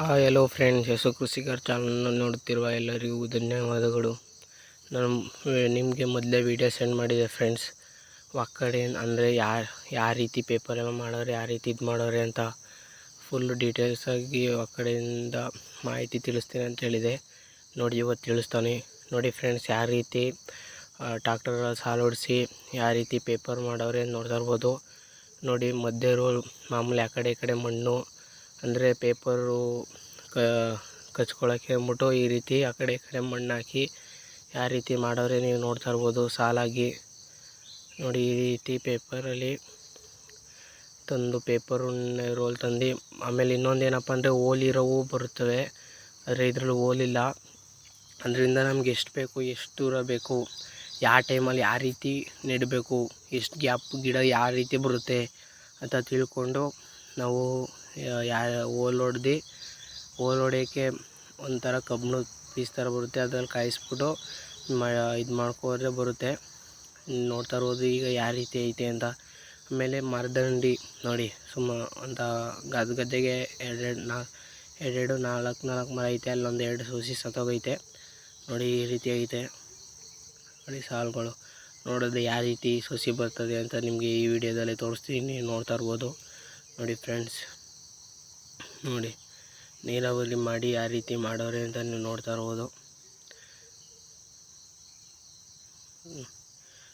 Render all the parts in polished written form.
Hello friends, Yashu ಕೃಷಿಕರ್ ಚಾನಲ್ನ ನೋಡುತ್ತಿರುವ ಎಲ್ಲರಿಗೂ ಧನ್ಯವಾದಗಳು. ನಾನು ನಿಮಗೆ ಮೊದಲೇ ವಿಡಿಯೋ ಸೆಂಡ್ ಮಾಡಿದೆ ಫ್ರೆಂಡ್ಸ್. ಒಕ್ಕಡೆ ಅಂದರೆ ಯಾವ ರೀತಿ ಪೇಪರ್ ಎಲ್ಲ ಮಾಡೋರೆ, ಯಾವ ರೀತಿ ಇದು ಮಾಡೋರೆ ಅಂತ ಫುಲ್ ಡೀಟೇಲ್ಸಾಗಿ ಒಕ್ಕಡೆಯಿಂದ ಮಾಹಿತಿ ತಿಳಿಸ್ತೀನಿ ಅಂತ ಹೇಳಿದೆ. ನೋಡಿ, ಇವತ್ತು ತಿಳಿಸ್ತಾನೆ. ನೋಡಿ ಫ್ರೆಂಡ್ಸ್, ಯಾವ ರೀತಿ ಟ್ರಾಕ್ಟರ್ ಸಾಲು ಹೊಡಿಸಿ ಯಾವ ರೀತಿ ಪೇಪರ್ ಮಾಡೋರೆ ನೋಡ್ತಾ ಇರ್ಬೋದು. ನೋಡಿ, ಮಧ್ಯೆ ರೋಲ್ ಮಾಮೂಲಿ ಆ ಕಡೆ ಮಣ್ಣು ಅಂದರೆ ಪೇಪರು ಕಚ್ಕೊಳ್ಳೋಕ್ಕೆ ಅಂದ್ಬಿಟ್ಟು ಈ ರೀತಿ ಆ ಕಡೆ ಮಣ್ಣು ಹಾಕಿ ಯಾವ ರೀತಿ ಮಾಡೋರೆ ನೀವು ನೋಡ್ತಾ ಇರ್ಬೋದು ಸಾಲಾಗಿ. ನೋಡಿ, ಈ ರೀತಿ ಪೇಪರಲ್ಲಿ ತಂದು ಪೇಪರ್ ರೋಲ್ ತಂದು, ಆಮೇಲೆ ಇನ್ನೊಂದು ಏನಪ್ಪ ಅಂದರೆ ಓಲಿರೋವು ಬರುತ್ತವೆ. ಆದರೆ ಇದರಲ್ಲಿ ಓಲಿಲ್ಲ. ಅದರಿಂದ ನಮ್ಗೆ ಎಷ್ಟು ಬೇಕು, ಎಷ್ಟು ದೂರ ಬೇಕು, ಯಾವ ಟೈಮಲ್ಲಿ ಯಾವ ರೀತಿ ನೆಡಬೇಕು, ಎಷ್ಟು ಗ್ಯಾಪ್ ಗಿಡ ಯಾವ ರೀತಿ ಬರುತ್ತೆ ಅಂತ ತಿಳ್ಕೊಂಡು ನಾವು ಓಲ್ ಹೊಡೆಯೋಕ್ಕೆ ಒಂಥರ ಕಬ್ಬಣ ಪೀಸ್ ಥರ ಬರುತ್ತೆ. ಅದ್ರಲ್ಲಿ ಕಾಯಿಸ್ಬಿಟ್ಟು ಇದು ಮಾಡ್ಕೋದ್ರೆ ಬರುತ್ತೆ. ನೋಡ್ತಾ ಇರ್ಬೋದು ಈಗ ಯಾವ ರೀತಿ ಐತೆ ಅಂತ. ಆಮೇಲೆ ಮರದಂಡಿ ನೋಡಿ, ಅಂತ ಗದ್ದೆಗೆ ಎರಡೆರಡು ನಾಲ್ಕು ಮರ ಐತೆ. ಅಲ್ಲೊಂದು 2 ಸೂಸಿ ಸತ್ತೋಗೈತೆ. ನೋಡಿ, ಈ ರೀತಿ ಐತೆ. ನೋಡಿ ಸಾಲುಗಳು ನೋಡೋದು ಯಾವ ರೀತಿ ಸಸಿ ಬರ್ತದೆ ಅಂತ ನಿಮಗೆ ಈ ವಿಡಿಯೋದಲ್ಲಿ ತೋರಿಸ್ತೀನಿ, ನೋಡ್ತಾ ಇರ್ಬೋದು. ನೋಡಿ ಫ್ರೆಂಡ್ಸ್, ನೋಡಿ ನೀರಾವರಿ ಮಾಡಿ ಯಾವ ರೀತಿ ಮಾಡೋರೆ ಅಂತ ನೀವು ನೋಡ್ತಾ ಇರ್ಬೋದು.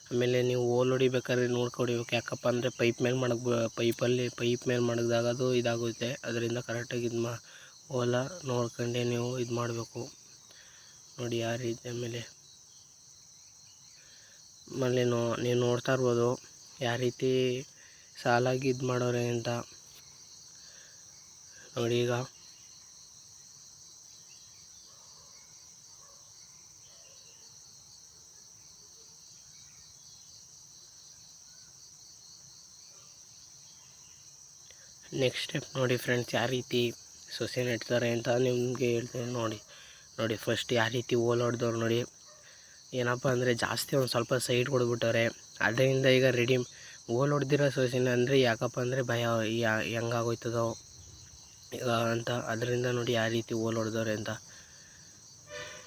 ಆಮೇಲೆ ನೀವು ಓಲ್ ಹೊಡಿಬೇಕಾದ್ರೆ ನೋಡ್ಕೊಡಿಬೇಕು. ಯಾಕಪ್ಪ ಅಂದರೆ ಪೈಪ್ ಮೇಲೆ ಮಡಗಿದಾಗ ಅದು ಇದಾಗುತ್ತೆ. ಅದರಿಂದ ಕರೆಕ್ಟಾಗಿ ಓಲ ನೋಡ್ಕೊಂಡೆ ನೀವು ಇದು ಮಾಡಬೇಕು. ನೋಡಿ ಯಾವ ರೀತಿ. ಆಮೇಲೆ ನೀವು ನೋಡ್ತಾ ಇರ್ಬೋದು ಯಾವ ರೀತಿ ಸಾಲಾಗಿ ಇದು ಮಾಡೋರೆ ಅಂತ. ನೋಡಿ, ಈಗ ನೆಕ್ಸ್ಟ್ ಸ್ಟೆಪ್ ನೋಡಿ ಫ್ರೆಂಡ್ಸ್, ಯಾವ ರೀತಿ ಸೊಸೆ ನೆಡ್ತಾರೆ ಅಂತ ನಿಮಗೆ ಹೇಳ್ತೇನೆ. ನೋಡಿ ಫಸ್ಟ್ ಯಾವ ರೀತಿ ಓಲ್ ಹೊಡೆದವ್ರು ನೋಡಿ. ಏನಪ್ಪ ಅಂದರೆ ಜಾಸ್ತಿ ಒಂದು ಸ್ವಲ್ಪ ಸೈಡ್ ಹೊಡೆದ್ಬಿಟ್ಟವ್ರೆ. ಅದರಿಂದ ಈಗ ರೆಡಿ ಓಲ್ ಹೊಡೆದಿರೋ ಸೊಸೆನ ಅಂದರೆ ಯಾಕಪ್ಪ ಅಂದರೆ ಭಯ ಹೆಂಗಾಗೋಯ್ತದೋ ಈಗ ಅಂತ. ಅದರಿಂದ ನೋಡಿ ಯಾವ ರೀತಿ ಓಲ್ ಹೊಡೆದವ್ರೆ ಅಂತ.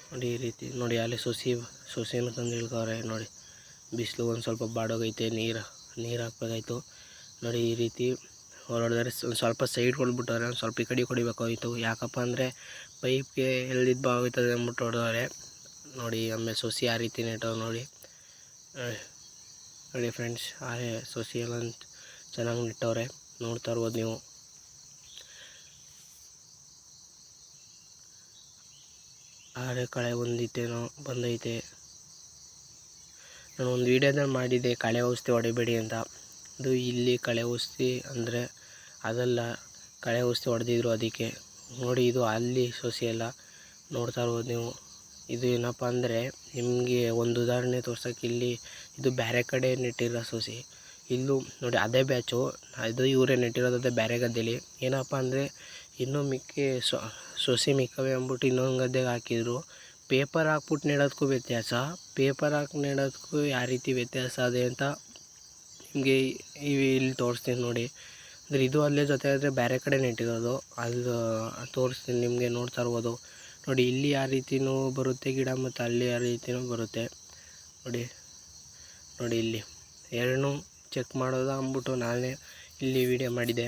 ನೋಡಿ ಈ ರೀತಿ. ನೋಡಿ ಅಲ್ಲಿ ಸೊಸೆನ ತಂದು ಇಳ್ಕವ್ರೆ. ನೋಡಿ, ಬಿಸಿಲು ಒಂದು ಸ್ವಲ್ಪ ಬಾಡೋಗೈತೆ, ನೀರು ಹಾಕ್ಬೇಕಾಯ್ತು. ನೋಡಿ ಈ ರೀತಿ ಹೊಡೆದ್ರೆ ಒಂದು ಸ್ವಲ್ಪ ಸೈಡ್ ಹೊಡೆದ್ಬಿಟ್ಟವ್ರೆ. ಒಂದು ಸ್ವಲ್ಪ ಈ ಕಡೆ ಹೊಡಿಬೇಕಾಗಿತ್ತು. ಯಾಕಪ್ಪ ಅಂದರೆ ಪೈಪ್ಗೆ ಎಳ್ದಿದ್ದು ಬಾಗೋಯ್ತದೆ ಅಂದ್ಬಿಟ್ಟು ಹೊಡೆದವ್ರೆ. ನೋಡಿ, ಆಮೇಲೆ ಸೊಸಿ ಯಾವ ರೀತಿ ನೆಟ್ಟವ್ರು ನೋಡಿ ಫ್ರೆಂಡ್ಸ್. ಸೊಸಿ ಎಲ್ಲ ಚೆನ್ನಾಗಿ ನೆಟ್ಟವ್ರೆ, ನೋಡ್ತಾ ಇರ್ಬೋದು ನೀವು. ಕಳೆ ಬಂದೈತೆ. ನಾನು ಒಂದು ವೀಡಿಯೋದಲ್ಲಿ ಮಾಡಿದ್ದೆ ಕಳೆ ಔಷಧಿ ಹೊಡಿಬೇಡಿ ಅಂತ. ಅದು ಇಲ್ಲಿ ಕಳೆ ಔಷಧಿ ಅಂದರೆ ಅದೆಲ್ಲ ಕಳೆ ಔಷಧಿ ಹೊಡೆದಿದ್ರು ಅದಕ್ಕೆ. ನೋಡಿ, ಇದು ಅಲ್ಲಿ ಸೊಸಿ ಎಲ್ಲ ನೋಡ್ತಾ ಇರ್ಬೋದು ನೀವು. ಇದು ಏನಪ್ಪ ಅಂದರೆ ನಿಮಗೆ ಒಂದು ಉದಾಹರಣೆ ತೋರ್ಸೋಕೆ, ಇಲ್ಲಿ ಇದು ಬೇರೆ ಕಡೆ ನೆಟ್ಟಿರೋ ಸೊಸಿ. ಇಲ್ಲೂ ನೋಡಿ ಅದೇ ಬ್ಯಾಚು, ಅದು ಇವರೇ ನೆಟ್ಟಿರೋದೇ ಬೇರೆ ಗದ್ದೆಲಿ. ಏನಪ್ಪ ಅಂದರೆ ಇನ್ನೂ ಸೊಸಿ ಮಿಕ್ಕವೆ ಅಂದ್ಬಿಟ್ಟು ಇನ್ನೊಂದು ಗದ್ದೆಗೆ ಹಾಕಿದ್ರು. ಪೇಪರ್ ಹಾಕ್ಬಿಟ್ಟು ನೆಡೋದಕ್ಕೂ ವ್ಯತ್ಯಾಸ, ಪೇಪರ್ ಹಾಕಿ ನೆಡೋದಕ್ಕೂ ಯಾವ ರೀತಿ ವ್ಯತ್ಯಾಸ ಅದೇ ಅಂತ ನಿಮಗೆ ಇಲ್ಲಿ ತೋರಿಸ್ತೀನಿ ನೋಡಿ. ಅಂದರೆ ಇದು ಅಲ್ಲೇ ಜೊತೆ ಆದರೆ ಬೇರೆ ಕಡೆ ನೆಟ್ಟಿರೋದು, ಅದು ತೋರಿಸ್ತೀನಿ ನಿಮಗೆ, ನೋಡ್ತಾ ಇರ್ಬೋದು. ನೋಡಿ, ಇಲ್ಲಿ ಯಾವ ರೀತಿಯೂ ಬರುತ್ತೆ ಗಿಡ, ಮತ್ತು ಅಲ್ಲಿ ಯಾವ ರೀತಿಯೂ ಬರುತ್ತೆ. ನೋಡಿ ಇಲ್ಲಿ ಎರಡನ್ನೂ ಚೆಕ್ ಮಾಡೋದು ಅಂದ್ಬಿಟ್ಟು ನಾನೇ ಇಲ್ಲಿ ವಿಡಿಯೋ ಮಾಡಿದೆ.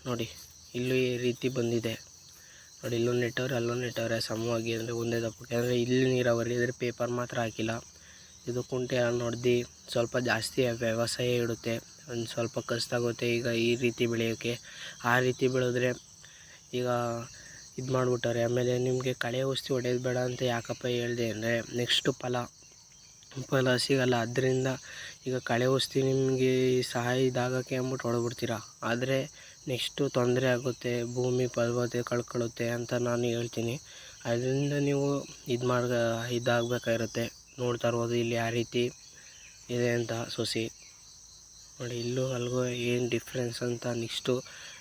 ನೋಡಿ, ಇಲ್ಲೂ ಈ ರೀತಿ ಬಂದಿದೆ. ನೋಡಿ, ಇಲ್ಲೂ ನೆಟ್ಟವ್ರೆ, ಅಲ್ಲೂ ನೆಟ್ಟವ್ರೆ ಸಮವಾಗಿ, ಅಂದರೆ ಒಂದೇ ದಪ್ಪಕ್ಕೆ. ಅಂದರೆ ಇಲ್ಲಿ ನೀರಾವರಿ ಇದ್ರೆ ಪೇಪರ್ ಮಾತ್ರ ಹಾಕಿಲ್ಲ. ಇದು ಕುಂಟೆ ನೋಡ್ದು ಸ್ವಲ್ಪ ಜಾಸ್ತಿ ವ್ಯವಸಾಯ ಇಡುತ್ತೆ, ಒಂದು ಸ್ವಲ್ಪ ಕಷ್ಟಾಗುತ್ತೆ ಈಗ ಈ ರೀತಿ ಬೆಳೆಯೋಕ್ಕೆ. ಆ ರೀತಿ ಬೆಳೆದ್ರೆ ಈಗ ಇದು ಮಾಡಿಬಿಟ್ಟಾರೆ. ಆಮೇಲೆ ನಿಮಗೆ ಕಳೆ ಔಷಧಿ ಹೊಡೆಯೋದು ಬೇಡ ಅಂತ ಯಾಕಪ್ಪ ಹೇಳಿದೆ ಅಂದರೆ ನೆಕ್ಸ್ಟು ಫಲ ಸಿಗಲ್ಲ. ಅದರಿಂದ ಈಗ ಕಳೆ ಔಷಧಿ ನಿಮಗೆ ಸಹಾಯ ಇದಾಗೋಕ್ಕೆ ಅಂದ್ಬಿಟ್ಟು ಹೊಡೆದ್ಬಿಡ್ತೀರ, ಆದರೆ ನೆಕ್ಸ್ಟು ತೊಂದರೆ ಆಗುತ್ತೆ, ಭೂಮಿ ಫಲವತ್ತತೆ ಕಳ್ಕೊಳ್ಳುತ್ತೆ ಅಂತ ನಾನು ಹೇಳ್ತೀನಿ. ಅದರಿಂದ ನೀವು ಇದಾಗಬೇಕಾಗಿರುತ್ತೆ. ನೋಡ್ತಾ ಇರ್ಬೋದು ಇಲ್ಲಿ ಯಾವ ರೀತಿ ಇದೆ ಅಂತ ಸೊಸಿ. ನೋಡಿ, ಇಲ್ಲೂ ಅಲ್ಲಿಗೂ ಏನು ಡಿಫ್ರೆನ್ಸ್ ಅಂತ ನೆಕ್ಸ್ಟು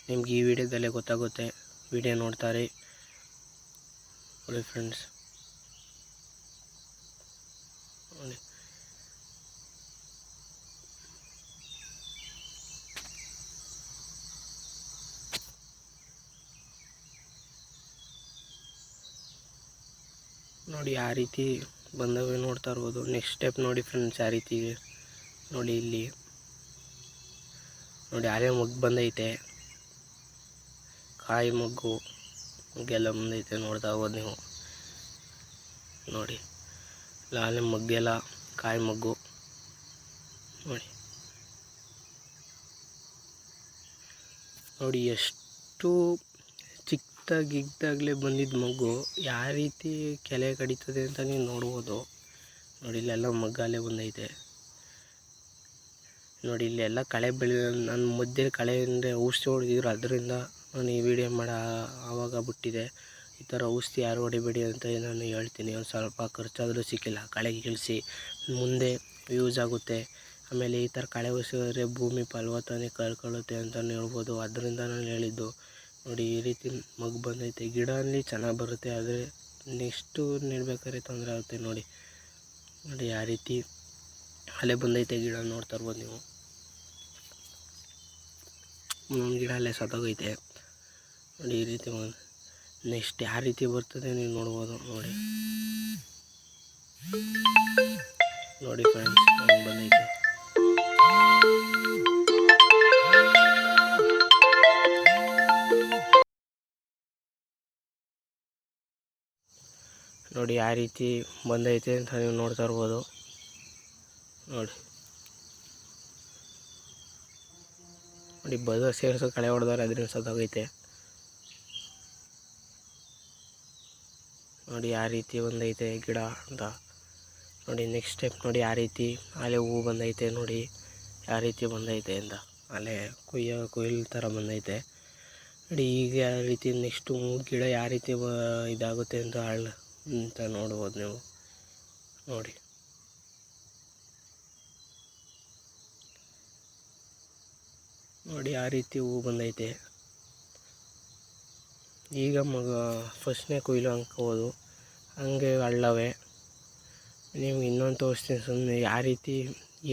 ನಿಮ್ಗೆ ಈ ವಿಡಿಯೋದಲ್ಲೇ ಗೊತ್ತಾಗುತ್ತೆ. ವಿಡಿಯೋ ನೋಡ್ತಾರೆ ನೋಡಿ ಫ್ರೆಂಡ್ಸ್. ನೋಡಿ, ನೋಡಿ ಯಾವ ರೀತಿ ಬಂದವೆ ನೋಡ್ತಾ ಇರ್ಬೋದು. ನೆಕ್ಸ್ಟ್ ಸ್ಟೆಪ್ ನೋಡಿ ಫ್ರೆಂಡ್ಸ್, ಯಾವ ರೀತಿ ನೋಡಿ ಇಲ್ಲಿ ನೋಡಿ ಆಲೆ ಮಗ್ಗು ಬಂದೈತೆ, ಕಾಯಿ ಮಗ್ಗು ಎಲ್ಲ ಬಂದೈತೆ ನೋಡ್ತಾ ಇರ್ಬೋದು ನೀವು. ನೋಡಿ ಆಲೆ ಮಗ್ಗೆಲ್ಲ ಕಾಯಿ ಮಗ್ಗು ನೋಡಿ. ನೋಡಿ ಎಷ್ಟು ಚಿಕ್ಕದಾಗಿದ್ದಾಗಲೇ ಬಂದಿದ್ದ ಮಗ್ಗು ಯಾವ ರೀತಿ ಕೆಲೆ ಕಡಿತದೆ ಅಂತ ನೀವು ನೋಡ್ಬೋದು. ನೋಡಿ ಇಲ್ಲೆಲ್ಲ ಮಗ್ಗಾಲೆ ಬಂದೈತೆ. ನೋಡಿ ಇಲ್ಲೆಲ್ಲ ಕಳೆ ನನ್ನ ಮಧ್ಯೆ ಕಳೆ ಅಂದರೆ ಔಷಧಿ ಹೊಡೆದಿದ್ರು, ಅದರಿಂದ ನಾನು ಈ ವಿಡಿಯೋ ಆವಾಗ ಬಿಟ್ಟಿದೆ. ಈ ಥರ ಔಷಧಿ ಯಾರು ಹೊಡಿಬೇಡಿ ಅಂತ ನಾನು ಹೇಳ್ತೀನಿ. ಒಂದು ಸ್ವಲ್ಪ ಖರ್ಚಾದರೂ ಸಿಕ್ಕಿಲ್ಲ, ಕಳೆ ಇಳಿಸಿ ಮುಂದೆ ಯೂಸ್ ಆಗುತ್ತೆ. ಆಮೇಲೆ ಈ ಥರ ಕಳೆ ಉಳಿಸಿದ್ರೆ ಭೂಮಿ ಫಲವತ್ತತೆ ಕಳ್ಕೊಳ್ಳುತ್ತೆ ಅಂತ ಹೇಳ್ಬೋದು, ಅದರಿಂದ ನಾನು ಹೇಳಿದ್ದು. ನೋಡಿ ಈ ರೀತಿ ಮಗ್ಗು ಬಂದೈತೆ. ಗಿಡ ಅಲ್ಲಿ ಚೆನ್ನಾಗಿ ಬರುತ್ತೆ, ಆದರೆ ನೆಕ್ಸ್ಟು ನೆಡ್ಬೇಕಾದ್ರೆ ತೊಂದರೆ ಆಗುತ್ತೆ. ನೋಡಿ ನೋಡಿ ಯಾವ ರೀತಿ ಅಲ್ಲೇ ಬಂದೈತೆ ಗಿಡ ನೋಡ್ತಾ ಇರ್ಬೋದು ನೀವು. ಗಿಡ ಅಲ್ಲೇ ಸತ್ತೋಗೈತೆ. ನೋಡಿ ಈ ರೀತಿ ನೆಕ್ಸ್ಟ್ ಯಾವ ರೀತಿ ಬರ್ತದೆ ನೀವು ನೋಡ್ಬೋದು. ನೋಡಿ ನೋಡಿ ಫ್ರೆಂಡ್ಸ್, ಬಂದೈತೆ. ನೋಡಿ ಯಾವ ರೀತಿ ಬಂದೈತೆ ಅಂತ ನೀವು ನೋಡ್ತಾ ಇರ್ಬೋದು. ನೋಡಿ ನೋಡಿ ಬದ ಸೇರಿಸೋ ಕಳೆ ಹೊಡೆದವ್ರೆ, ಅದರಿಂದ ಸತ್ತೋಗೈತೆ. ನೋಡಿ ಯಾವ ರೀತಿ ಬಂದೈತೆ ಗಿಡ ಅಂತ. ನೋಡಿ ನೆಕ್ಸ್ಟ್ ಸ್ಟೆಪ್ ನೋಡಿ ಯಾವ ರೀತಿ ಅಲೆ ಹೂವು ಬಂದೈತೆ. ನೋಡಿ ಯಾವ ರೀತಿ ಬಂದೈತೆ ಅಂತ, ಅಲೆ ಕೊಯ್ಲು ಥರ ಬಂದೈತೆ. ನೋಡಿ ಈಗ ಯಾವ ರೀತಿ ನೆಕ್ಸ್ಟು ಗಿಡ ಯಾವ ರೀತಿ ಇದಾಗುತ್ತೆ ಅಂತ ನೋಡ್ಬೋದು ನೀವು. ನೋಡಿ ನೋಡಿ ಯಾವ ರೀತಿ ಹೂವು ಬಂದೈತೆ. ಈಗ ಫಸ್ಟ್ನೇ ಕೊಯ್ಲು ಅಂದ್ಕೋಬೋದು, ಹಂಗೆ ಹಳ್ಳವೆ. ನಿಮ್ಗೆ ಇನ್ನೊಂದು ತೋರಿಸ್ತೀನಿ ಸುಮ್ಮನೆ ಯಾವ ರೀತಿ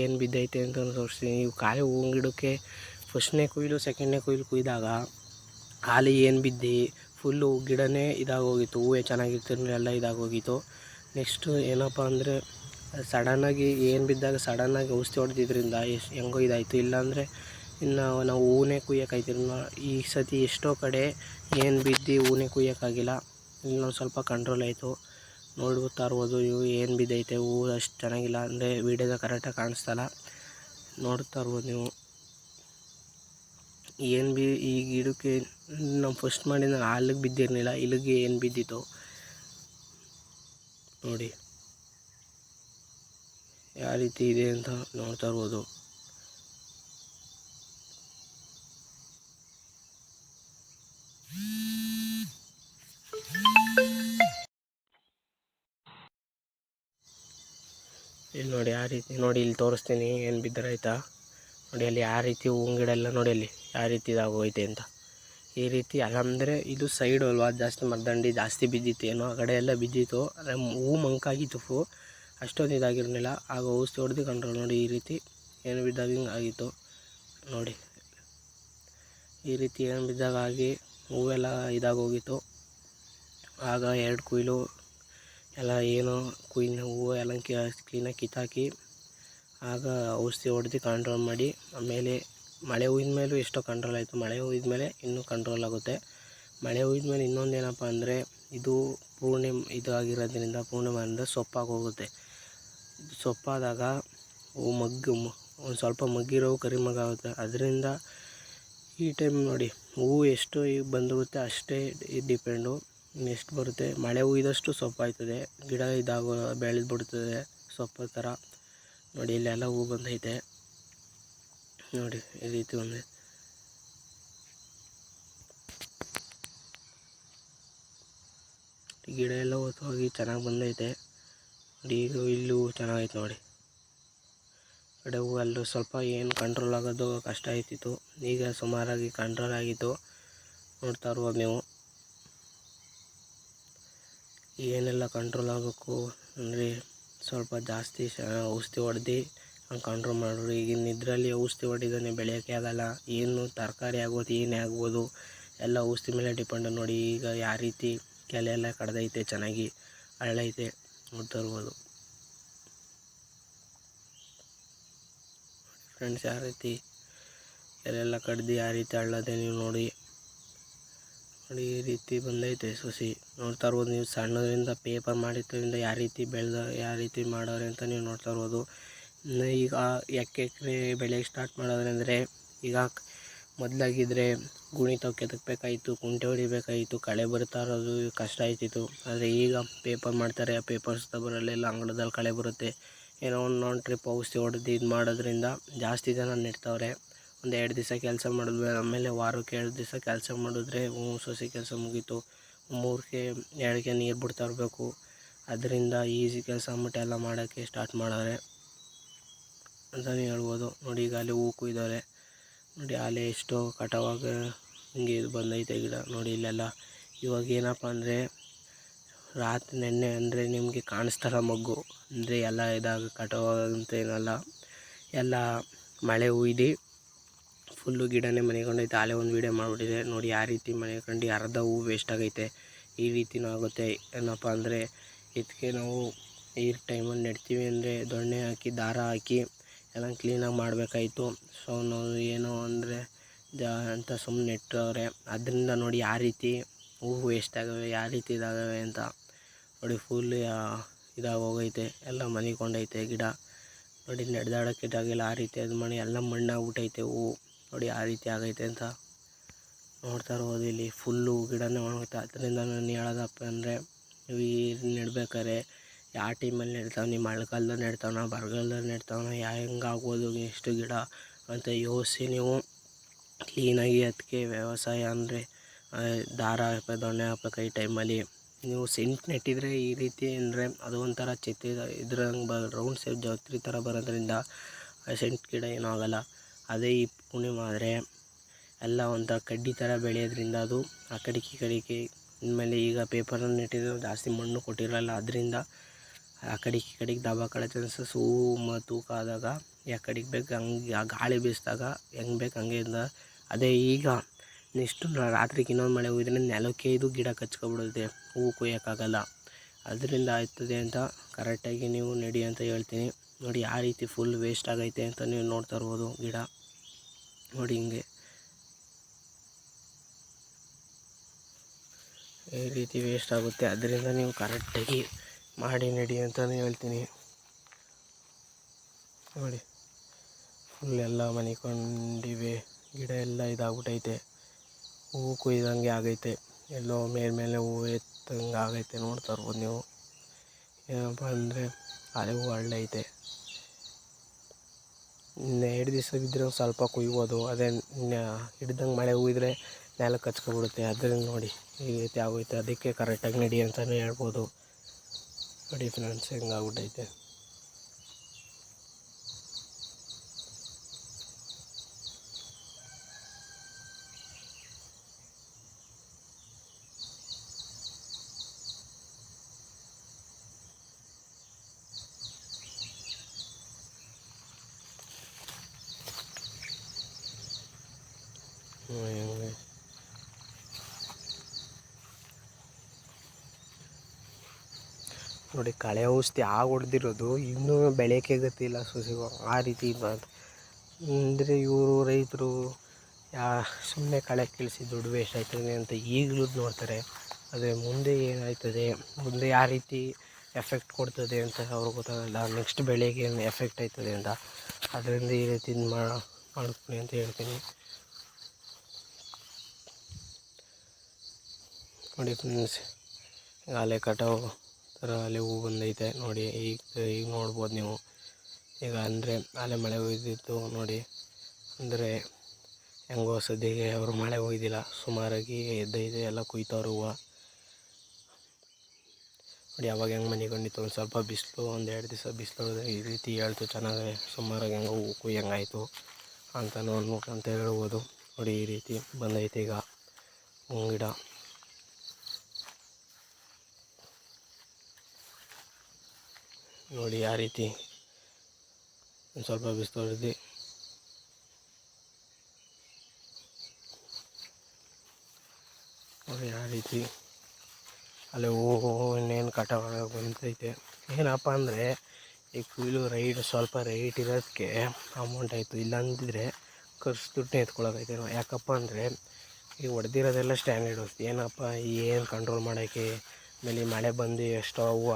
ಏನು ಬಿದ್ದೈತೆ ಅಂತ ತೋರಿಸ್ತೀನಿ. ನೀವು ಖಾಲಿ ಹೂವಿನ ಗಿಡಕ್ಕೆ ಫಸ್ಟ್ನೇ ಕೊಯ್ಲು ಸೆಕೆಂಡ್ನೇ ಕೊಯ್ಲು ಕೊಯ್ದಾಗ ಖಾಲಿ ಏನು ಬಿದ್ದು ಫುಲ್ಲು ಗಿಡನೇ ಇದಾಗೋಗಿತ್ತು, ಹೂವೇ ಚೆನ್ನಾಗಿರ್ತಿರಲಿಲ್ಲ, ಎಲ್ಲ ಇದಾಗೋಗಿತ್ತು. ನೆಕ್ಸ್ಟು ಏನಪ್ಪ ಅಂದರೆ ಸಡನ್ನಾಗಿ ಏನು ಬಿದ್ದಾಗ ಸಡನ್ನಾಗಿ ಔಷಧಿ ಹೊಡೆದಿದ್ದರಿಂದ ಹೆಂಗೋ ಇದಾಯಿತು. ಇಲ್ಲಾಂದರೆ ಇನ್ನು ನಾವು ಹೂವನ್ನೇ ಕುಯ್ಯೋಕ್ಕಾಯ್ತಿರ. ಈ ಸತಿ ಎಷ್ಟೋ ಕಡೆ ಏನು ಬಿದ್ದು ಹೂವನ್ನೇ ಕುಯ್ಯೋಕ್ಕಾಗಿಲ್ಲ, ಇನ್ನೊಂದು ಸ್ವಲ್ಪ ಕಂಟ್ರೋಲ್ ಆಯಿತು. ನೋಡ್ತಾ ಇರ್ಬೋದು ನೀವು ಏನು ಬಿದ್ದೈತೆ ಹೂವು ಅಷ್ಟು ಚೆನ್ನಾಗಿಲ್ಲ, ಅಂದರೆ ವೀಡಿಯೋದ ಕರೆಕ್ಟಾಗಿ ಕಾಣಿಸ್ತಲ್ಲ. ನೋಡ್ತಾ ಇರ್ಬೋದು ನೀವು ಏನು ಈ ಗಿಡಕ್ಕೆ ನಾವು ಫಸ್ಟ್ ಮಾಡಿದ ಅಲ್ಲಿಗೆ ಬಿದ್ದಿರಲಿಲ್ಲ, ಇಲ್ಲಿಗೆ ಏನು ಬಿದ್ದಿತ್ತು ನೋಡಿ ಯಾವ ರೀತಿ ಇದೆ ಅಂತ ನೋಡ್ತಾ ಇರ್ಬೋದು. ಇಲ್ಲಿ ನೋಡಿ ಯಾವ ರೀತಿ, ನೋಡಿ ಇಲ್ಲಿ ತೋರಿಸ್ತೀನಿ ಏನು ಬಿದ್ದರೆ ಆಯಿತಾ. ನೋಡಿ ಅಲ್ಲಿ ಯಾವ ರೀತಿ ಹೂವಿನ ಗಿಡ ಎಲ್ಲ ನೋಡಿ ಅಲ್ಲಿ ಯಾವ ರೀತಿ ಇದಾಗೋಯ್ತೆ ಅಂತ. ಈ ರೀತಿ ಅಲ್ಲಂದರೆ ಇದು ಸೈಡು ಅಲ್ವಾ, ಜಾಸ್ತಿ ಮರದಂಡಿ ಜಾಸ್ತಿ ಬಿದ್ದಿತ್ತು, ಏನೋ ಆ ಕಡೆ ಎಲ್ಲ ಬಿದ್ದಿತ್ತು. ಆದರೆ ಹೂವು ಮಂಕಾಗಿತ್ತು, ಅಷ್ಟೊಂದು ಇದಾಗಿರಲಿಲ್ಲ. ಆಗ ಔಷಧಿ ಹೊಡೆದು ಕಂಟ್ರೋಲ್. ನೋಡಿ ಈ ರೀತಿ ಏನು ಬಿದ್ದಾಗ ಹಿಂಗೆ ಆಗಿತ್ತು. ನೋಡಿ ಈ ರೀತಿ ಏನು ಬಿದ್ದಾಗ ಆಗಿ ಹೂವೆಲ್ಲ ಇದಾಗೋಗಿತ್ತು. ಆಗ 2 ಕೊಯ್ಲು ಎಲ್ಲ ಏನು ಹೂವು ಎಲ್ಲ ಕ್ಲೀನಾಗಿ ಕಿತ್ತಾಕಿ ಆಗ ಔಷಧಿ ಹೊಡೆದು ಕಂಟ್ರೋಲ್ ಮಾಡಿ, ಆಮೇಲೆ ಮಳೆ ಹುಯ್ದ ಮೇಲೂ ಎಷ್ಟೋ ಕಂಟ್ರೋಲ್ ಆಯಿತು. ಮಳೆ ಹುಯ್ದ ಮೇಲೆ ಇನ್ನೂ ಕಂಟ್ರೋಲ್ ಆಗುತ್ತೆ. ಮಳೆ ಹುಯ್ದ ಮೇಲೆ ಇನ್ನೊಂದು ಏನಪ್ಪ ಅಂದರೆ ಇದು ಇದು ಆಗಿರೋದ್ರಿಂದ ಪೂರ್ಣಿಮೆಯಿಂದ ಸೊಪ್ಪಾಗಿ ಹೋಗುತ್ತೆ. ಸೊಪ್ಪಾದಾಗ ಹೂವು ಒಂದು ಸ್ವಲ್ಪ ಮಗ್ಗಿರೋ ಕರಿಮಗಾಗುತ್ತೆ. ಅದರಿಂದ ಈ ಟೈಮ್ ನೋಡಿ ಹೂವು ಎಷ್ಟು ಈಗ ಬಂದಿರುತ್ತೆ ಅಷ್ಟೇ ಡಿಪೆಂಡು, ಎಷ್ಟು ಬರುತ್ತೆ. ಮಳೆ ಹುಯ್ದಷ್ಟು ಸೊಪ್ಪಾಯ್ತದೆ, ಗಿಡ ಬೆಳೆದು ಬಿಡ್ತದೆ ಸೊಪ್ಪು ಥರ. ನೋಡಿ ಇಲ್ಲೆಲ್ಲ ಹೂವು ಬಂದೈತೆ. ನೋಡಿ ಈ ರೀತಿ ಬಂದೈತೆ. ಗಿಡ ಎಲ್ಲ ಹೋಗಿ ಚೆನ್ನಾಗಿ ಬಂದೈತೆ. ನೋಡಿ ಈಗ ಇಲ್ಲೂ ಚೆನ್ನಾಗೈತೆ. ನೋಡಿ ಕಡೆ ಹೂವು ಅಲ್ಲೂ ಸ್ವಲ್ಪ ಏನು ಕಂಟ್ರೋಲ್ ಆಗೋದು ಕಷ್ಟ ಆಯ್ತಿತ್ತು, ಈಗ ಸುಮಾರಾಗಿ ಕಂಟ್ರೋಲ್ ಆಗಿತ್ತು. ನೋಡ್ತಾ ಇರ್ಬೋದು ನೀವು ಏನೆಲ್ಲ ಕಂಟ್ರೋಲ್ ಆಗಬೇಕು ಅಂದರೆ ಸ್ವಲ್ಪ ಜಾಸ್ತಿ ಔಷಧಿ ಹೊಡೆದು ಕಂಟ್ರೋಲ್ ಮಾಡೋರು. ಈಗಿನ ಇದರಲ್ಲಿ ಔಷಧಿ ಹೊಡೆದೇ ಬೆಳೆಯೋಕ್ಕೆ ಆಗಲ್ಲ. ಏನು ತರಕಾರಿ ಆಗ್ಬೋದು ಏನೇ ಆಗ್ಬೋದು ಎಲ್ಲ ಔಷಧಿ ಮೇಲೆ ಡಿಪೆಂಡ್. ನೋಡಿ ಈಗ ಯಾವ ರೀತಿ ಕೆಲೆ ಎಲ್ಲ ಕಡ್ದೈತೆ ಚೆನ್ನಾಗಿ, ಹಳ್ಳೈತೆ ನೋಡ್ತಾ ಇರ್ಬೋದು ಫ್ರೆಂಡ್ಸ್. ಯಾವ ರೀತಿ ಎಲ್ಲೆಲ್ಲ ಕಡ್ದು ಯಾವ ರೀತಿ ಹಳ್ಳದೆ ನೀವು ನೋಡಿ ಈ ರೀತಿ ಬಂದೈತೆ ಸೊಸಿ ನೋಡ್ತಾ ಇರ್ಬೋದು ನೀವು. ಸಣ್ಣದರಿಂದ ಪೇಪರ್ ಮಾಡಿದ್ದರಿಂದ ಯಾವ ರೀತಿ ಯಾವ ರೀತಿ ಮಾಡೋರೆ ಅಂತ ನೀವು ನೋಡ್ತಾ ಇರ್ಬೋದು. ಈಗ ಎಕರೆ ಬೆಳೆಗೆ ಸ್ಟಾರ್ಟ್ ಮಾಡೋದ್ರೆ ಅಂದರೆ ಈಗ ಮೊದಲಾಗಿದ್ದರೆ ಗುಣಿ ಕೆದಕಬೇಕಾಯಿತು, ಕುಂಟೆ ಹೊಡಿಬೇಕಾಯಿತು, ಕಳೆ ಬರ್ತಾ ಇರೋದು ಕಷ್ಟ ಆಯ್ತಿತ್ತು. ಆದರೆ ಈಗ ಪೇಪರ್ ಮಾಡ್ತಾರೆ, ಆ ಪೇಪರ್ಸ್ ಬರಲ್ಲೆಲ್ಲ ಅಂಗಳದಲ್ಲಿ ಕಳೆ ಬರುತ್ತೆ. ಏನೋ ಒಂದು ಟ್ರಿಪ್ ಔಷಧಿ ಹೊಡೆದು ಇದು ಮಾಡೋದ್ರಿಂದ ಜಾಸ್ತಿ ಜನ ನೆಡ್ತವ್ರೆ. ಒಂದು 2 ದಿವಸ ಕೆಲಸ ಮಾಡಿದ್ವಿ, ಆಮೇಲೆ ವಾರಕ್ಕೆ 2 ದಿವಸ ಕೆಲಸ ಮಾಡಿದ್ರೆ ಸೊಸಿ ಕೆಲಸ ಮುಗೀತು. 2ಗೆ ನೀರು ಬಿಡ್ತಾ ಇರಬೇಕು. ಅದರಿಂದ ಈಸಿ ಕೆಲಸ ಅಂದ್ಬಿಟ್ಟು ಎಲ್ಲ ಮಾಡೋಕ್ಕೆ ಸ್ಟಾರ್ಟ್ ಮಾಡವ್ರೆ ಅಂತಲೇ ಹೇಳ್ಬೋದು. ನೋಡಿ ಈಗ ಅಲ್ಲಿ ಹೂ ಕುಯ್ದವ್ರೆ ನೋಡಿ, ಅಲ್ಲಿ ಎಷ್ಟೋ ಕಟಾವಾಗ ಹಿಂಗೆ ಇದು ಬಂದೈತೆ ಗಿಡ ನೋಡಿ ಇಲ್ಲೆಲ್ಲ. ಇವಾಗ ಏನಪ್ಪ ಅಂದರೆ ರಾತ್ರಿ ನೆನ್ನೆ ಅಂದರೆ ನಿಮಗೆ ಕಾಣಿಸ್ತಾರ ಮಗ್ಗು ಅಂದರೆ ಎಲ್ಲ ಇದಾಗ ಕಟಾವಾಗಂತ ಏನಲ್ಲ, ಎಲ್ಲ ಮಳೆ ಹುಯ್ದು ಫುಲ್ಲು ಗಿಡನೇ ಮನೆಗೊಂಡೈತೆ. ಆಲೇ ಒಂದು ವೀಡಿಯೋ ಮಾಡಿಬಿಟ್ಟಿದೆ ನೋಡಿ. ಯಾವ ರೀತಿ ಮನೆಕೊಂಡು ಅರ್ಧ ಹೂ ವೇಸ್ಟ್ ಆಗೈತೆ. ಈ ರೀತಿನೂ ಆಗುತ್ತೆ. ಏನಪ್ಪ ಅಂದರೆ ಇದಕ್ಕೆ ನಾವು ಈ ಟೈಮಲ್ಲಿ ನೆಡ್ತೀವಿ ಅಂದರೆ ದೊಣ್ಣೆ ಹಾಕಿ ದಾರ ಹಾಕಿ ಎಲ್ಲ ಕ್ಲೀನಾಗಿ ಮಾಡಬೇಕಾಯ್ತು. ಸೊ ನಾವು ಏನೋ ಅಂದರೆ ಅಂತ ಸುಮ್ಮನೆ ನೆಟ್ಟವ್ರೆ. ಅದರಿಂದ ನೋಡಿ ಯಾವ ರೀತಿ ಹೂವು ವೇಸ್ಟ್ ಆಗವೆ, ಯಾವ ರೀತಿ ಇದಾಗವೆ ಅಂತ ನೋಡಿ. ಫುಲ್ ಇದಾಗಿ ಹೋಗೈತೆ, ಎಲ್ಲ ಮನಿಕೊಂಡೈತೆ ಗಿಡ ನೋಡಿ. ನಡೆದಾಡೋಕ್ಕೆ ಜಾಗಿಲ್ಲ, ಆ ರೀತಿ ಅದು ಮಾಡಿ ಎಲ್ಲ ಮಣ್ಣಾಗ್ಬಿಟ್ಟೈತೆ ಹೂವು ನೋಡಿ. ಆ ರೀತಿ ಆಗೈತೆ ಅಂತ ನೋಡ್ತಾ ಇರ್ಬೋದು. ಇಲ್ಲಿ ಫುಲ್ಲು ಗಿಡನೇ ಒಣಗುತ್ತೆ. ಅದರಿಂದ ನಾನು ಹೇಳೋದಪ್ಪ ಅಂದರೆ ನೀವು ಈ ನೆಡ್ಬೇಕಾದ್ರೆ ಯಾವ ಟೈಮಲ್ಲಿ ನೆಡ್ತಾವೆ, ನೀವು ಮಳೆಗಾಲದಲ್ಲಿ ನೆಡ್ತಾವನ, ಬರಗಾಲದಲ್ಲಿ ನೆಡ್ತಾವನ, ಹೆಂಗಾಗ್ಬೋದು ಎಷ್ಟು ಗಿಡ ಅಂತ ಯೋಚಿಸಿ ನೀವು ಕ್ಲೀನಾಗಿ ಅದಕ್ಕೆ ವ್ಯವಸಾಯ ಅಂದರೆ ದಾರ ಹಾಕ್ಬೇಕು, ದೊಣ್ಣೆ ಹಾಕ್ಬೇಕು. ಈ ಟೈಮಲ್ಲಿ ನೀವು ಸೆಂಟ್ ನೆಟ್ಟಿದ್ರೆ ಈ ರೀತಿ ಅಂದರೆ ಅದು ಒಂಥರ ಇದ್ರಂಗೆ ರೌಂಡ್ ಶೇಪ್ ಜಾತ್ರೆ ಥರ ಬರೋದ್ರಿಂದ ಸೆಂಟ್ ಗಿಡ ಏನೂ ಆಗೋಲ್ಲ. ಅದೇ ಈ ಪೂರ್ಣಿಮೆ ಆದರೆ ಎಲ್ಲ ಒಂಥರ ಕಡ್ಡಿ ಥರ ಬೆಳೆಯೋದ್ರಿಂದ ಅದು ಆ ಕಡೆಗೆ ಈ ಕಡೆಗೆ ಇನ್ಮೇಲೆ ಈಗ ಪೇಪರನ್ನು ನೆಟ್ಟಿದ್ರೆ ಜಾಸ್ತಿ ಮಣ್ಣು ಕೊಟ್ಟಿರಲ್ಲ. ಅದರಿಂದ ಆ ಕಡೆಗೆ ಈ ಕಡೆಗೆ ದಬಾಕೊಳ್ಳೋ ಚಾನ್ಸಸ್ ಹೂವು ತೂಕ ಆದಾಗ ಯಾವ ಕಡೆಗೆ ಬೇಕು ಹಂಗೆ ಆ ಗಾಳಿ ಬೀಸಿದಾಗ ಹೆಂಗೆ ಬೇಕು ಹಂಗೆ ಇಂದ. ಅದೇ ಈಗ ನೆಕ್ಸ್ಟು ರಾತ್ರಿಗೆ ಇನ್ನೊಂದು ಮಳೆ ಹೋಗಿದ್ರೆ ನೆಲಕ್ಕೆ ಇದು ಗಿಡ ಕಚ್ಕೊಬಿಡುತ್ತೆ, ಹೂವು ಕೊಯ್ಯೋಕ್ಕಾಗಲ್ಲ. ಅದರಿಂದ ಆಯ್ತದೆ ಅಂತ ಕರೆಕ್ಟಾಗಿ ನೀವು ನೆಡಿ ಅಂತ ಹೇಳ್ತೀನಿ ನೋಡಿ. ಯಾವ ರೀತಿ ಫುಲ್ ವೇಸ್ಟ್ ಆಗೈತೆ ಅಂತ ನೀವು ನೋಡ್ತಾ ಇರ್ಬೋದು ಗಿಡ ನೋಡಿ. ಹಿಂಗೆ ಈ ರೀತಿ ವೇಸ್ಟ್ ಆಗುತ್ತೆ. ಅದರಿಂದ ನೀವು ಕರೆಕ್ಟಾಗಿ ಮಾಡಿ ನೆಡಿ ಅಂತಲೇ ಹೇಳ್ತೀನಿ ನೋಡಿ. ಫುಲ್ ಎಲ್ಲ ಮನಿಕೊಂಡಿವೆ, ಗಿಡ ಎಲ್ಲ ಇದಾಗ್ಬಿಟ್ಟೈತೆ, ಹೂವು ಕುಯ್ದಂಗೆ ಆಗೈತೆ, ಎಲ್ಲೋ ಮೇಲೆ ಹೂವು ಎತ್ತಂಗೆ ಆಗೈತೆ ನೋಡ್ತಾ ಇರ್ಬೋದು ನೀವು. ಏನಪ್ಪ ಅಂದರೆ ಅದೇ ಹೂವು ಹಳ್ಳೈತೆ. 2 ದಿವಸ ಬಿದ್ದರೆ ಸ್ವಲ್ಪ ಕುಯ್ಬೋದು. ಅದೇ ಹಿಡ್ದಂಗೆ ಮಳೆ ಹುಯ್ದ್ರೆ ನೆಲಕ್ಕೆ ಕಚ್ಕೊಬಿಡುತ್ತೆ. ಅದರಿಂದ ನೋಡಿ ಈ ರೀತಿ ಆಗೋಯ್ತೆ. ಅದಕ್ಕೆ ಕರೆಕ್ಟಾಗಿ ನಡಿ ಅಂತಲೇ ಹೇಳ್ಬೋದು ನೋಡಿ ಫ್ರೆಂಡ್ಸ್, ಹೆಂಗಾಗ್ಬಿಟ್ಟೈತೆ. ನೋಡಿ ಕಳೆ ಔಷಧಿ ಹೊಡೆದಿರೋದು ಇನ್ನೂ ಬೆಳೆಯೋಕ್ಕೆ ಗೊತ್ತಿಲ್ಲ ಸಸಿಗಳು. ಆ ರೀತಿ ಅಂದರೆ ಇವರು ರೈತರು ಸುಮ್ಮನೆ ಕಳೆ ಕೀಳಿಸಿ ದುಡ್ಡು ವೇಸ್ಟ್ ಆಯ್ತದೆ ಅಂತ ಈಗಲೂ ನೋಡ್ತಾರೆ. ಆದರೆ ಮುಂದೆ ಏನಾಯ್ತದೆ, ಮುಂದೆ ಯಾವ ರೀತಿ ಎಫೆಕ್ಟ್ ಕೊಡ್ತದೆ ಅಂತ ಅವ್ರಿಗೆ ಗೊತ್ತಾಗಲ್ಲ. ನೆಕ್ಸ್ಟ್ ಬೆಳೆಗೆ ಏನು ಎಫೆಕ್ಟ್ ಆಯ್ತದೆ ಅಂತ. ಅದರಿಂದ ಈ ರೀತಿ ಮಾಡ್ತೀನಿ ಅಂತ ಹೇಳ್ತೀನಿ ನೋಡಿ ಫ್ರೆಂಡ್ಸ್. ಅಲೆ ಕಟಾವು ಥರ ಅಲೆ ಹೂ ಬಂದೈತೆ ನೋಡಿ. ಈಗ ನೋಡ್ಬೋದು ನೀವು. ಈಗ ಅಂದರೆ ಅಲೆ ಮಳೆ ಹೊಯ್ದಿತ್ತು ನೋಡಿ. ಅಂದರೆ ಹೆಂಗೋ ಸದ್ಯಕ್ಕೆ ಅವರು ಮಳೆ ಒಯ್ದಿಲ್ಲ, ಸುಮಾರಾಗಿ ಎದ್ದೈತೆ, ಎಲ್ಲ ಕುಯ್ತವ್ರು ಹೂವು ನೋಡಿ. ಅವಾಗ ಹೆಂಗೆ ಮನಿಕೊಂಡಿತ್ತು, ಒಂದು ಸ್ವಲ್ಪ ಬಿಸಿಲು, 1-2 ದಿವಸ ಬಿಸಿಲು ಈ ರೀತಿ ಹೇಳ್ತು ಚೆನ್ನಾಗಿ ಸುಮಾರಾಗಿ ಹೆಂಗೆ ಹೂವು ಕುಯ್ಯಂಗಾಯಿತು ಅಂತ ನೋಡ್ಬೇಕು ಅಂತ ಹೇಳ್ಬೋದು ನೋಡಿ. ಈ ರೀತಿ ಬಂದೈತೆ ಈಗ ಗಿಡ ನೋಡಿ. ಯಾವ ರೀತಿ ಒಂದು ಸ್ವಲ್ಪ ಬಿಸಿಲು ಹೊಡೆದು ನೋಡಿ ಯಾವ ರೀತಿ ಅಲ್ಲಿ ಇನ್ನೇನು ಕಟಾವಾಗ ಬಂದೈತೆ. ಏನಪ್ಪ ಅಂದರೆ ಈ ಕುಯ್ಲು ಸ್ವಲ್ಪ ರೈಟ್ ಇರೋದಕ್ಕೆ ಅಮೌಂಟ್ ಆಯಿತು, ಇಲ್ಲಾಂದಿದ್ರೆ ಖರ್ಚು ದುಡ್ಡನ್ನ ಎತ್ಕೊಳಕೈತೆ. ಯಾಕಪ್ಪ ಅಂದರೆ ಈಗ ಹೊಡೆದಿರೋದೆಲ್ಲ ಸ್ಟ್ಯಾಂಡರ್ಡು. ಏನಪ್ಪ ಏನು ಕಂಟ್ರೋಲ್ ಮಾಡೋಕ್ಕೆ, ಆಮೇಲೆ ಮಳೆ ಬಂದು ಎಷ್ಟೋ ಹೂವು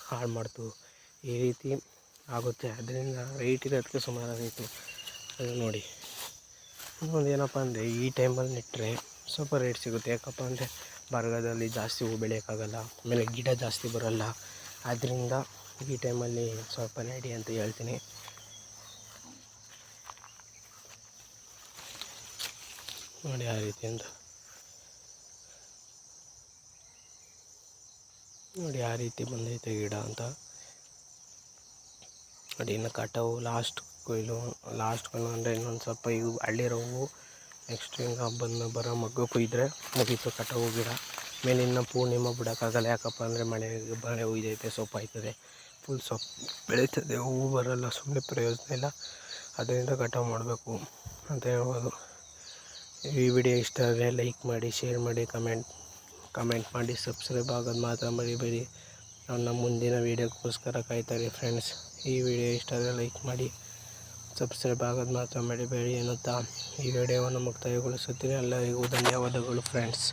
ಹಾಳು ಮಾಡ್ತು, ಈ ರೀತಿ ಆಗುತ್ತೆ. ಅದರಿಂದ ರೈಟ್ ಇರೋದಕ್ಕೆ ಸುಮಾರಾಗಿತ್ತು. ಅದು ನೋಡಿ, ಇನ್ನೊಂದು ಏನಪ್ಪ ಅಂದರೆ ಈ ಟೈಮಲ್ಲಿ ನೆಟ್ಟರೆ ಸ್ವಲ್ಪ ರೇಟ್ ಸಿಗುತ್ತೆ. ಯಾಕಪ್ಪ ಅಂದರೆ ಬರಗಾಲದಲ್ಲಿ ಜಾಸ್ತಿ ಹೂ ಬೆಳೆಯೋಕ್ಕಾಗಲ್ಲ, ಆಮೇಲೆ ಗಿಡ ಜಾಸ್ತಿ ಬರೋಲ್ಲ. ಆದ್ದರಿಂದ ಈ ಟೈಮಲ್ಲಿ ಸ್ವಲ್ಪ ನೆಡಿ ಅಂತ ಹೇಳ್ತೀನಿ. ನೋಡಿ ಆ ರೀತಿ ಅಂತ ನೋಡಿ ಆ ರೀತಿ ಬಂದೈತೆ ಗಿಡ ಅಂತ ನೋಡಿ. ಇನ್ನು ಕಟಾವು ಲಾಸ್ಟ್ ಕೊಯ್ಲು ಅಂದರೆ ಇನ್ನೊಂದು ಸ್ವಲ್ಪ ಇವು ಹಳ್ಳಿರೋ ಹೂವು ನೆಕ್ಸ್ಟ್ ಹಿಂಗೆ ಬರೋ ಮಗ್ಗು ಕೊಯ್ದರೆ ಮುಗೀತು ಕಟಾವು ಗಿಡ. ಮೇಲಿನ ಪೂರ್ಣಿಮಾ ಬಿಡೋಕ್ಕಾಗಲ್ಲ, ಯಾಕಪ್ಪ ಅಂದರೆ ಮಳೆ ಹುಯ್ದೈತೆ, ಸೊಪ್ಪು ಆಯ್ತದೆ, ಫುಲ್ ಸೊಪ್ಪು ಬೆಳೀತದೆ, ಹೂವು ಬರೋಲ್ಲ, ಸುಮ್ಮನೆ ಪ್ರಯೋಜನ ಇಲ್ಲ. ಅದರಿಂದ ಕಟಾವು ಮಾಡಬೇಕು ಅಂತ ಹೇಳ್ಬೋದು. ಈ ವಿಡಿಯೋ ಇಷ್ಟ ಆದರೆ ಲೈಕ್ ಮಾಡಿ, ಶೇರ್ ಮಾಡಿ, ಕಮೆಂಟ್ ಮಾಡಿ, ಸಬ್ಸ್ಕ್ರೈಬ್ ಆಗೋದು ಮಾತ್ರ ಮರಿಬೇಡಿ. ನನ್ನ ಮುಂದಿನ ವೀಡಿಯೋಕ್ಕೋಸ್ಕರ ಕಾಯ್ತಾರೆ ಫ್ರೆಂಡ್ಸ್. ಈ ವಿಡಿಯೋ ಇಷ್ಟ ಆದರೆ ಲೈಕ್ ಮಾಡಿ, ಸಬ್ಸ್ಕ್ರೈಬ್ ಆಗೋದು ಮಾತ್ರ ಮರಿಬೇಡಿ ಎನ್ನುತ್ತಾ ಈ ವಿಡಿಯೋವನ್ನು ಮುಕ್ತಾಯಗೊಳಿಸುತ್ತೀನಿ. ಎಲ್ಲರಿಗೂ ಧನ್ಯವಾದಗಳು ಫ್ರೆಂಡ್ಸ್.